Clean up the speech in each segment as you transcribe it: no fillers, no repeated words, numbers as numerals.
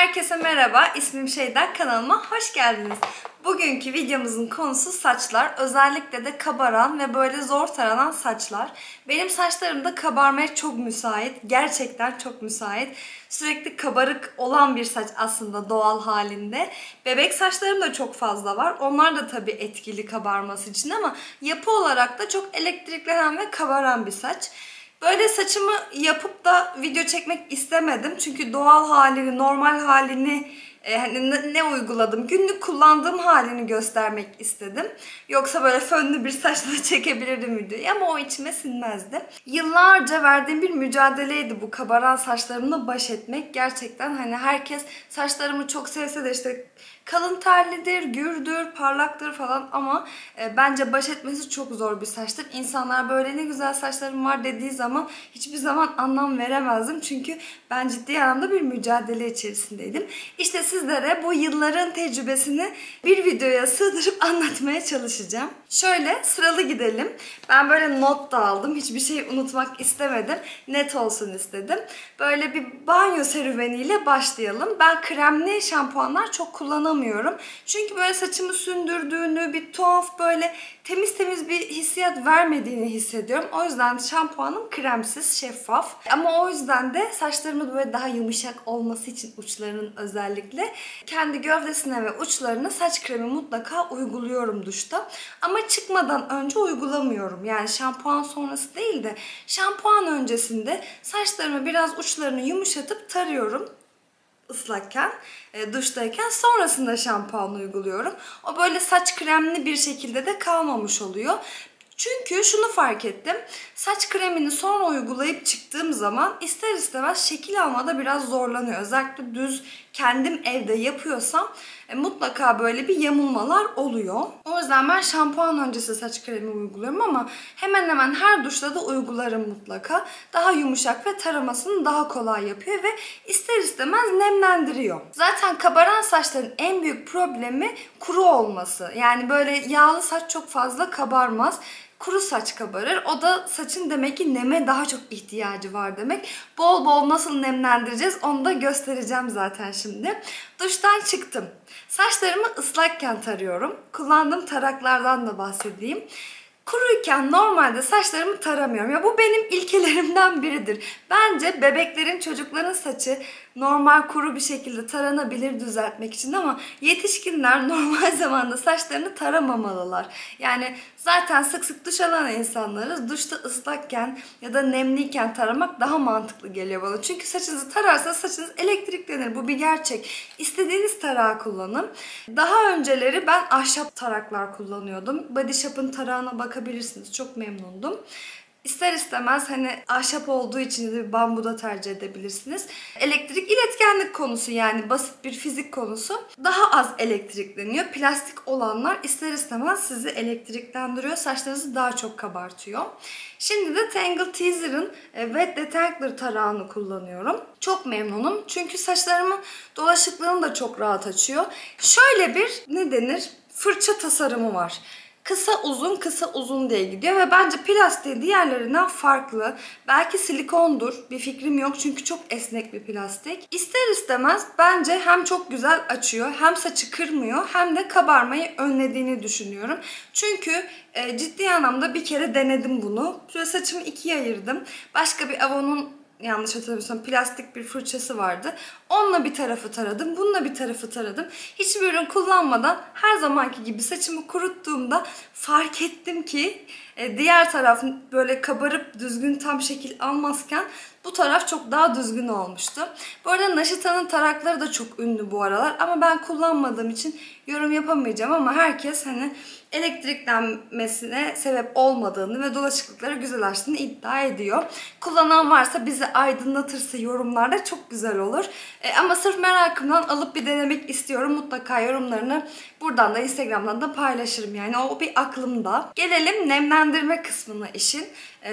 Herkese merhaba, ismim Şeyda, kanalıma hoş geldiniz. Bugünkü videomuzun konusu saçlar. Özellikle de kabaran ve böyle zor taranan saçlar. Benim saçlarım da kabarmaya çok müsait. Gerçekten çok müsait. Sürekli kabarık olan bir saç aslında doğal halinde. Bebek saçlarım da çok fazla var. Onlar da tabii etkili kabarması için ama yapı olarak da çok elektriklenen ve kabaran bir saç. Böyle saçımı yapıp da video çekmek istemedim. Çünkü doğal halini, normal halini hani ne uyguladım, günlük kullandığım halini göstermek istedim. Yoksa böyle fönlü bir saçla çekebilirdim videoyu ama o içime sinmezdi. Yıllarca verdiğim bir mücadeleydi bu kabaran saçlarımla baş etmek. Gerçekten hani herkes saçlarımı çok sevse de işte kalın terlidir, gürdür, parlaktır falan ama bence baş etmesi çok zor bir saçtır. İnsanlar böyle ne güzel saçlarım var dediği zaman hiçbir zaman anlam veremezdim. Çünkü ben ciddi anlamda bir mücadele içerisindeydim. İşte sizlere bu yılların tecrübesini bir videoya sığdırıp anlatmaya çalışacağım. Şöyle sıralı gidelim. Ben böyle not da aldım. Hiçbir şey unutmak istemedim. Net olsun istedim. Böyle bir banyo serüveniyle başlayalım. Ben kremli şampuanlar çok kullanamıyorum. Çünkü böyle saçımı sündürdüğünü, bir tuhaf böyle temiz bir hissiyat vermediğini hissediyorum. O yüzden şampuanım kremsiz, şeffaf. Ama o yüzden de saçlarımın böyle daha yumuşak olması için uçlarının özellikle kendi gövdesine ve uçlarına saç kremi mutlaka uyguluyorum duşta. Ama çıkmadan önce uygulamıyorum. Yani şampuan sonrası değil de şampuan öncesinde saçlarımı biraz uçlarını yumuşatıp tarıyorum ıslakken, duştayken, sonrasında şampuan uyguluyorum. O böyle saç kremli bir şekilde de kalmamış oluyor. Çünkü şunu fark ettim. Saç kremini sonra uygulayıp çıktığım zaman ister istemez şekil almada biraz zorlanıyor. Özellikle düz kendim evde yapıyorsam mutlaka böyle bir yamulmalar oluyor. O yüzden ben şampuan öncesi saç kremi uyguluyorum ama hemen hemen her duşta da uygularım mutlaka. Daha yumuşak ve taramasını daha kolay yapıyor ve ister istemez nemlendiriyor. Zaten kabaran saçların en büyük problemi kuru olması. Yani böyle yağlı saç çok fazla kabarmaz. Kuru saç kabarır. O da saçın demek ki neme daha çok ihtiyacı var demek. Bol bol nasıl nemlendireceğiz onu da göstereceğim zaten şimdi. Duştan çıktım. Saçlarımı ıslakken tarıyorum. Kullandığım taraklardan da bahsedeyim. Kuruyken normalde saçlarımı taramıyorum. Ya bu benim ilkelerimden biridir. Bence bebeklerin, çocukların saçı normal kuru bir şekilde taranabilir düzeltmek için ama yetişkinler normal zamanda saçlarını taramamalılar. Yani zaten sık sık duş alan insanlarız. Duşta ıslakken ya da nemliyken taramak daha mantıklı geliyor bana. Çünkü saçınızı tararsanız saçınız elektriklenir. Bu bir gerçek. İstediğiniz tarağı kullanın. Daha önceleri ben ahşap taraklar kullanıyordum. Body Shop'ın tarağına bakabilirsiniz. Çok memnundum. İster istemez hani ahşap olduğu için de bambu da tercih edebilirsiniz. Elektrik iletkenlik konusu, yani basit bir fizik konusu. Daha az elektrikleniyor. Plastik olanlar ister istemez sizi elektriklendiriyor. Saçlarınızı daha çok kabartıyor. Şimdi de Tangle Teezer'ın Wet Detangler tarağını kullanıyorum. Çok memnunum. Çünkü saçlarımın dolaşıklığını da çok rahat açıyor. Şöyle bir fırça tasarımı var. Kısa uzun diye gidiyor ve bence plastiği diğerlerinden farklı. Belki silikondur, bir fikrim yok çünkü çok esnek bir plastik. İster istemez bence hem çok güzel açıyor, hem saçı kırmıyor, hem de kabarmayı önlediğini düşünüyorum. Çünkü ciddi anlamda bir kere denedim bunu. Şöyle saçımı ikiye ayırdım. Başka bir Avon'un, yanlış hatırlamıyorsam, plastik bir fırçası vardı. Onunla bir tarafı taradım, bununla bir tarafı taradım. Hiçbir ürün kullanmadan her zamanki gibi saçımı kuruttuğumda fark ettim ki diğer taraf böyle kabarıp düzgün tam şekil almazken bu taraf çok daha düzgün olmuştu. Bu arada Naşita'nın tarakları da çok ünlü bu aralar ama ben kullanmadığım için yorum yapamayacağım ama herkes hani elektriklenmesine sebep olmadığını ve dolaşıklıkları güzel açtığını iddia ediyor. Kullanan varsa bizi aydınlatırsa yorumlarda çok güzel olur. Ama sırf merakımdan alıp bir denemek istiyorum. Mutlaka yorumlarını buradan da Instagram'dan da paylaşırım. Yani o bir aklımda. Gelelim nemlendirme kısmına işin.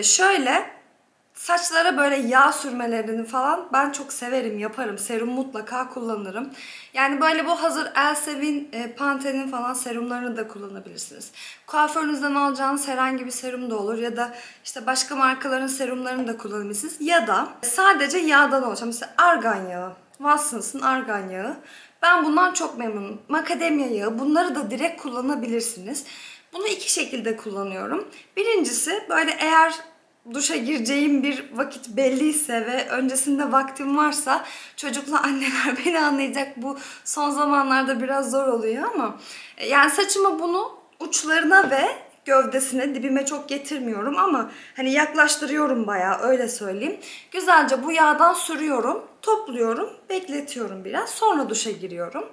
Şöyle saçlara böyle yağ sürmelerini falan ben çok severim, yaparım. Serum mutlaka kullanırım. Yani böyle bu hazır Elsevin, Pantene'in falan serumlarını da kullanabilirsiniz. Kuaförünüzden alacağınız herhangi bir serum da olur ya da işte başka markaların serumlarını da kullanabilirsiniz. Ya da sadece yağdan oluşan mesela argan yağı. Watsons'ın argan yağı. Ben bundan çok memnunum. Macadamia yağı. Bunları da direkt kullanabilirsiniz. Bunu iki şekilde kullanıyorum. Birincisi böyle eğer duşa gireceğim bir vakit belliyse ve öncesinde vaktim varsa, çocuklu anneler beni anlayacak, bu son zamanlarda biraz zor oluyor ama yani saçıma bunu uçlarına ve gövdesine, dibime çok getirmiyorum ama hani yaklaştırıyorum bayağı, öyle söyleyeyim. Güzelce bu yağdan sürüyorum, topluyorum, bekletiyorum biraz. Sonra duşa giriyorum.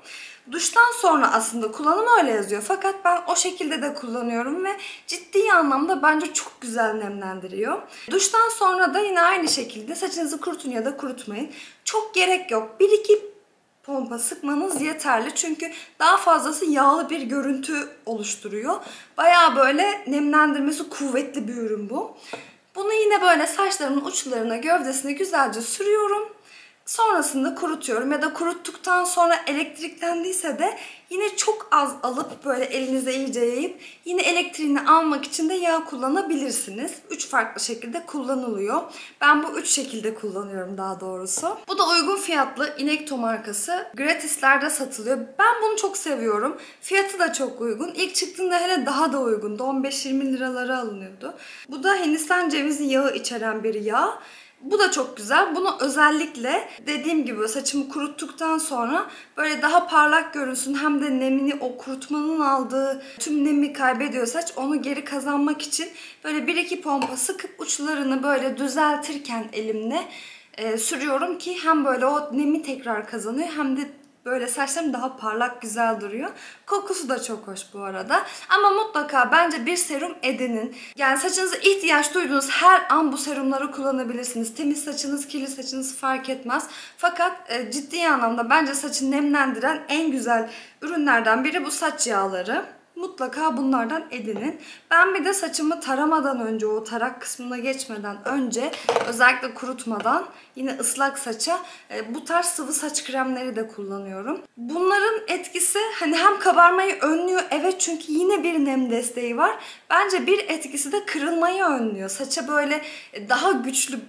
Duştan sonra aslında kullanım öyle yazıyor. Fakat ben o şekilde de kullanıyorum ve ciddi anlamda bence çok güzel nemlendiriyor. Duştan sonra da yine aynı şekilde saçınızı kurutun ya da kurutmayın. Çok gerek yok. 1-2 pompa sıkmanız yeterli. Çünkü daha fazlası yağlı bir görüntü oluşturuyor. Bayağı böyle nemlendirmesi kuvvetli bir ürün bu. Bunu yine böyle saçlarımın uçlarına, gövdesine güzelce sürüyorum. Sonrasında kurutuyorum ya da kuruttuktan sonra elektriklendiyse de yine çok az alıp böyle elinize iyice yayıp yine elektriğini almak için de yağ kullanabilirsiniz. 3 farklı şekilde kullanılıyor. Ben bu 3 şekilde kullanıyorum daha doğrusu. Bu da uygun fiyatlı Inekto markası. Gratislerde satılıyor. Ben bunu çok seviyorum. Fiyatı da çok uygun. İlk çıktığında hele daha da uygundu. 15-20 liralara alınıyordu. Bu da Hindistan cevizi yağı içeren bir yağ. Bu da çok güzel. Bunu özellikle dediğim gibi saçımı kuruttuktan sonra böyle daha parlak görünsün, hem de nemini, o kurutmanın aldığı tüm nemi kaybediyor saç. Onu geri kazanmak için böyle 1-2 pompa sıkıp uçlarını böyle düzeltirken elimle sürüyorum ki hem böyle o nemi tekrar kazanıyor hem de böyle saçlarım daha parlak, güzel duruyor. Kokusu da çok hoş bu arada. Ama mutlaka bence bir serum edinin. Yani saçınıza ihtiyaç duyduğunuz her an bu serumları kullanabilirsiniz. Temiz saçınız, kirli saçınız fark etmez. Fakat ciddi anlamda bence saçı nemlendiren en güzel ürünlerden biri bu saç yağları. Mutlaka bunlardan edinin. Ben bir de saçımı taramadan önce, o tarak kısmına geçmeden önce, özellikle kurutmadan, yine ıslak saça bu tarz sıvı saç kremleri de kullanıyorum. Bunların etkisi hani hem kabarmayı önlüyor, evet, çünkü yine bir nem desteği var. Bence bir etkisi de kırılmayı önlüyor. Saça böyle daha güçlü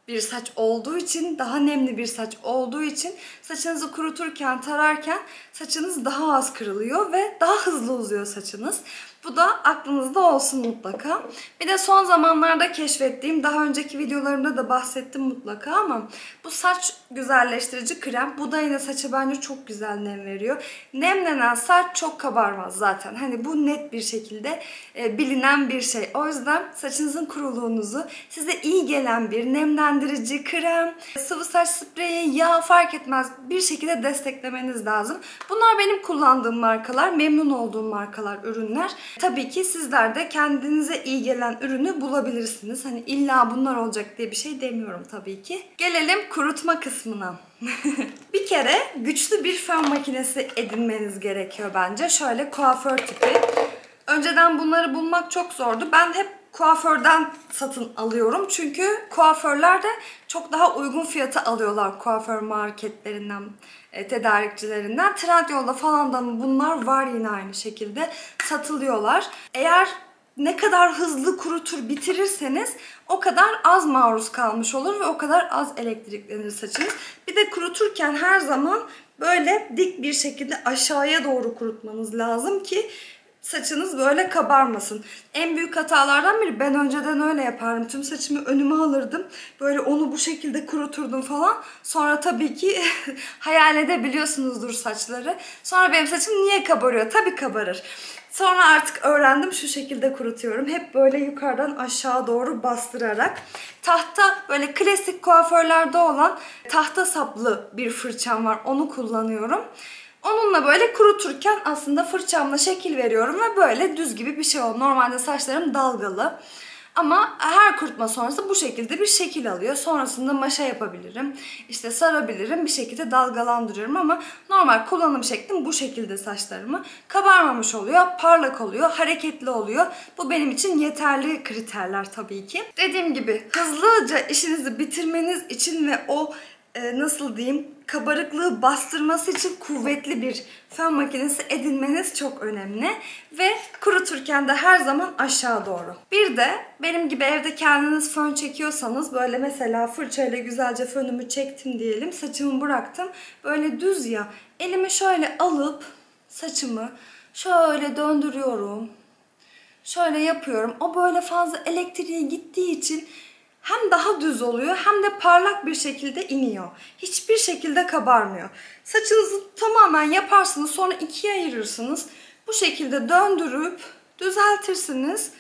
bir saç olduğu için, daha nemli bir saç olduğu için saçınızı kuruturken, tararken saçınız daha az kırılıyor ve daha hızlı uzuyor saçınız. Bu da aklınızda olsun mutlaka. Bir de son zamanlarda keşfettiğim, daha önceki videolarımda da bahsettim mutlaka ama bu saç güzelleştirici krem. Bu da yine saça bence çok güzel nem veriyor. Nemlenen saç çok kabarmaz zaten. Hani bu net bir şekilde bilinen bir şey. O yüzden saçınızın kuruluğunuzu size iyi gelen bir nemlendirici krem, sıvı saç spreyi, yağ fark etmez bir şekilde desteklemeniz lazım. Bunlar benim kullandığım markalar, memnun olduğum markalar, ürünler. Tabii ki sizler de kendinize iyi gelen ürünü bulabilirsiniz. Hani illa bunlar olacak diye bir şey demiyorum tabii ki. Gelelim kurutma kısmına. Bir kere güçlü bir fön makinesi edinmeniz gerekiyor bence. Şöyle kuaför tipi. Önceden bunları bulmak çok zordu. Ben hep kuaförden satın alıyorum. Çünkü kuaförler de çok daha uygun fiyata alıyorlar kuaför marketlerinden, tedarikçilerinden. Trendyol'da falan da bunlar var, yine aynı şekilde satılıyorlar. Eğer ne kadar hızlı kurutur bitirirseniz o kadar az maruz kalmış olur ve o kadar az elektriklenir saçınız. Bir de kuruturken her zaman böyle dik bir şekilde aşağıya doğru kurutmanız lazım ki saçınız böyle kabarmasın. En büyük hatalardan biri, ben önceden öyle yapardım. Tüm saçımı önüme alırdım. Böyle onu bu şekilde kuruturdum falan. Sonra tabii ki hayal edebiliyorsunuzdur saçları. Sonra benim saçım niye kabarıyor? Tabii kabarır. Sonra artık öğrendim, şu şekilde kurutuyorum. Hep böyle yukarıdan aşağı doğru bastırarak. Tahta, böyle klasik kuaförlerde olan tahta saplı bir fırçam var. Onu kullanıyorum. Onunla böyle kuruturken aslında fırçamla şekil veriyorum ve böyle düz gibi bir şey oluyor. Normalde saçlarım dalgalı. Ama her kurutma sonrası bu şekilde bir şekil alıyor. Sonrasında maşa yapabilirim, İşte sarabilirim, bir şekilde dalgalandırıyorum ama normal kullanım şeklim bu şekilde saçlarımı. Kabarmamış oluyor, parlak oluyor, hareketli oluyor. Bu benim için yeterli kriterler tabii ki. Dediğim gibi hızlıca işinizi bitirmeniz için ve o nasıl diyeyim, kabarıklığı bastırması için kuvvetli bir fön makinesi edinmeniz çok önemli. Ve kuruturken de her zaman aşağı doğru. Bir de benim gibi evde kendiniz fön çekiyorsanız, böyle mesela fırçayla güzelce fönümü çektim diyelim, saçımı bıraktım. Böyle düz ya, elimi şöyle alıp saçımı şöyle döndürüyorum. Şöyle yapıyorum. O böyle fazla elektriğe gittiği için hem daha düz oluyor hem de parlak bir şekilde iniyor. Hiçbir şekilde kabarmıyor. Saçınızı tamamen yaparsınız, sonra ikiye ayırırsınız. Bu şekilde döndürüp düzeltirsiniz.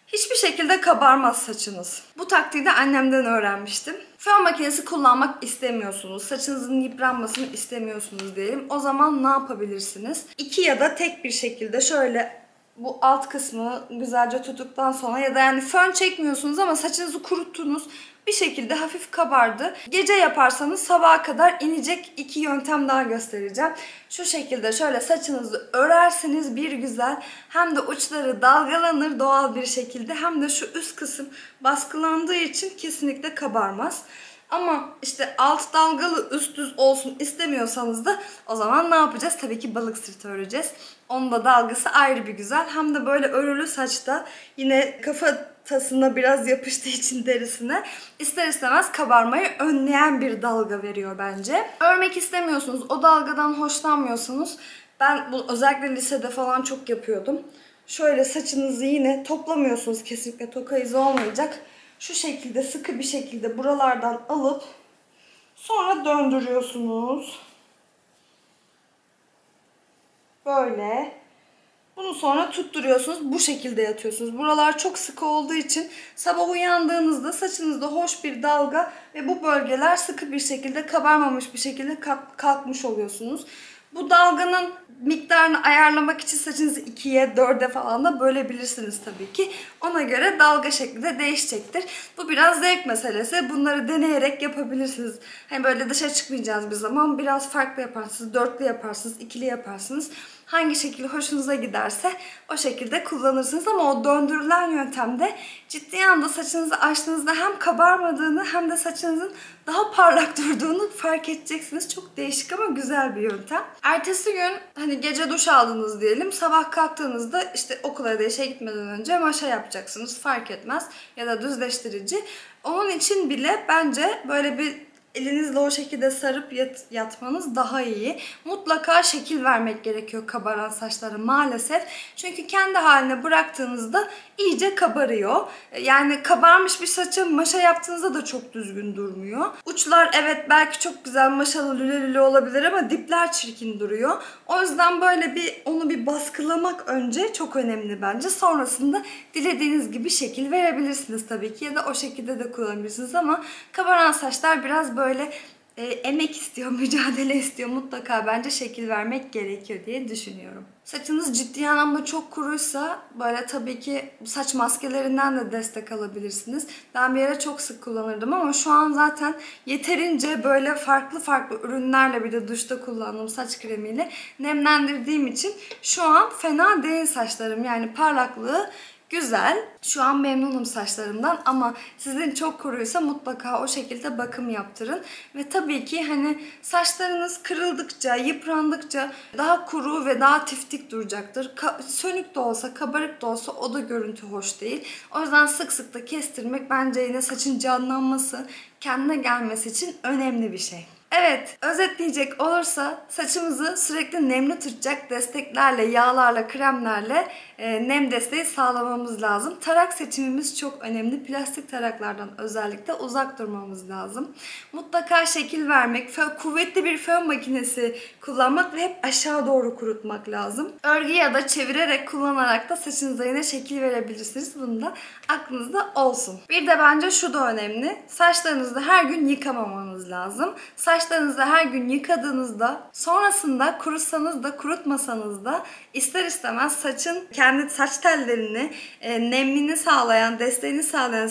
Hiçbir şekilde kabarmaz saçınız. Bu taktiği de annemden öğrenmiştim. Fön makinesi kullanmak istemiyorsunuz, saçınızın yıpranmasını istemiyorsunuz diyelim. O zaman ne yapabilirsiniz? İki ya da tek bir şekilde şöyle bu alt kısmı güzelce tuttuktan sonra, ya da yani fön çekmiyorsunuz ama saçınızı kuruttunuz, bir şekilde hafif kabardı. Gece yaparsanız sabaha kadar inecek 2 yöntem daha göstereceğim. Şu şekilde şöyle saçınızı örersiniz bir güzel, hem de uçları dalgalanır doğal bir şekilde, hem de şu üst kısım baskılandığı için kesinlikle kabarmaz. Ama işte alt dalgalı üst düz olsun istemiyorsanız da o zaman ne yapacağız? Tabii ki balık sırtı öreceğiz. Onun da dalgası ayrı bir güzel. Hem de böyle örülü saçta yine kafatasına biraz yapıştığı için derisine ister istemez kabarmayı önleyen bir dalga veriyor bence. Örmek istemiyorsunuz, o dalgadan hoşlanmıyorsunuz. Ben bu özellikle lisede falan çok yapıyordum. Şöyle saçınızı yine toplamıyorsunuz, kesinlikle toka izi olmayacak. Şu şekilde sıkı bir şekilde buralardan alıp sonra döndürüyorsunuz. Böyle. Bunu sonra tutturuyorsunuz. Bu şekilde yatıyorsunuz. Buralar çok sıkı olduğu için sabah uyandığınızda saçınızda hoş bir dalga ve bu bölgeler sıkı bir şekilde, kabarmamış bir şekilde kalkmış oluyorsunuz. Bu dalganın miktarını ayarlamak için saçınızı 2'ye 4'e falan da bölebilirsiniz tabii ki. Ona göre dalga şekli de değişecektir. Bu biraz zevk meselesi. Bunları deneyerek yapabilirsiniz. Hani böyle dışarı çıkmayacağız bir zaman biraz farklı yaparsınız. Dörtlü yaparsınız, ikili yaparsınız. Hangi şekilde hoşunuza giderse o şekilde kullanırsınız. Ama o döndürülen yöntemde ciddi anlamda saçınızı açtığınızda hem kabarmadığını hem de saçınızın daha parlak durduğunu fark edeceksiniz. Çok değişik ama güzel bir yöntem. Ertesi gün hani gece duş aldınız diyelim. Sabah kalktığınızda işte okula ya da işe gitmeden önce maşa yapacaksınız. Fark etmez. Ya da düzleştirici. Onun için bile bence böyle bir elinizle o şekilde sarıp yatmanız daha iyi. Mutlaka şekil vermek gerekiyor kabaran saçlara maalesef. Çünkü kendi haline bıraktığınızda iyice kabarıyor. Yani kabarmış bir saça maşa yaptığınızda da çok düzgün durmuyor. Uçlar evet belki çok güzel maşalı lüle lüle olabilir ama dipler çirkin duruyor. O yüzden böyle onu bir baskılamak önce çok önemli bence. Sonrasında dilediğiniz gibi şekil verebilirsiniz tabii ki, ya da o şekilde de kullanabilirsiniz ama kabaran saçlar biraz böyle emek istiyor, mücadele istiyor. Mutlaka bence şekil vermek gerekiyor diye düşünüyorum. Saçınız ciddi anlamda çok kuruysa böyle tabii ki saç maskelerinden de destek alabilirsiniz. Ben bir ara çok sık kullanırdım ama şu an zaten yeterince böyle farklı farklı ürünlerle, bir de duşta kullandığım saç kremiyle nemlendirdiğim için şu an fena değil saçlarım. Yani parlaklığı güzel. Şu an memnunum saçlarımdan ama sizin çok kuruysa mutlaka o şekilde bakım yaptırın. Ve tabii ki hani saçlarınız kırıldıkça, yıprandıkça daha kuru ve daha tiftik duracaktır. Sönük de olsa, kabarık da olsa o da görüntü hoş değil. O yüzden sık sık da kestirmek bence yine saçın canlanması, kendine gelmesi için önemli bir şey. Evet, özetleyecek olursa saçımızı sürekli nemli tutacak desteklerle, yağlarla, kremlerle nem desteği sağlamamız lazım. Tarak seçimimiz çok önemli. Plastik taraklardan özellikle uzak durmamız lazım. Mutlaka şekil vermek, kuvvetli bir fön makinesi kullanmak ve hep aşağı doğru kurutmak lazım. Örgü ya da çevirerek, kullanarak da saçınıza yine şekil verebilirsiniz. Bunu da aklınızda olsun. Bir de bence şu da önemli. Saçlarınızı her gün yıkamamanız lazım. Saçlarınızı her gün yıkadığınızda, sonrasında kurutsanız da kurutmasanız da ister istemez saçın kendi saç tellerini nemini sağlayan, desteğini sağlayan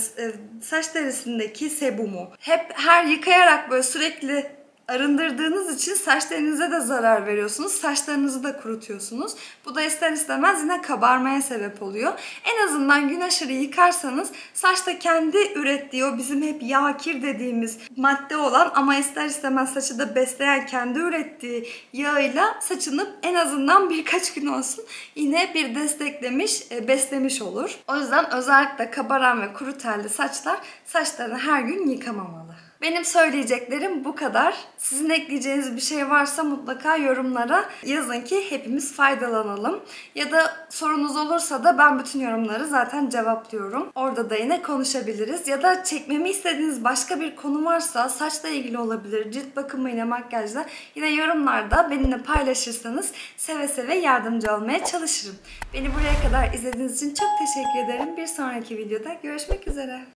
saç derisindeki sebumu hep her yıkayarak böyle sürekli arındırdığınız için saç telinize de zarar veriyorsunuz. Saçlarınızı da kurutuyorsunuz. Bu da ister istemez yine kabarmaya sebep oluyor. En azından gün aşırı yıkarsanız saçta kendi ürettiği o bizim hep yağ kir dediğimiz madde olan ama ister istemez saçı da besleyen kendi ürettiği yağıyla saçını en azından birkaç gün olsun yine bir desteklemiş, beslemiş olur. O yüzden özellikle kabaran ve kuru telli saçlar saçlarını her gün yıkamamalı. Benim söyleyeceklerim bu kadar. Sizin ekleyeceğiniz bir şey varsa mutlaka yorumlara yazın ki hepimiz faydalanalım. Ya da sorunuz olursa da ben bütün yorumları zaten cevaplıyorum. Orada da yine konuşabiliriz. Ya da çekmemi istediğiniz başka bir konu varsa saçla ilgili olabilir, cilt bakımıyla, makyajla yine yorumlarda benimle paylaşırsanız seve seve yardımcı olmaya çalışırım. Beni buraya kadar izlediğiniz için çok teşekkür ederim. Bir sonraki videoda görüşmek üzere.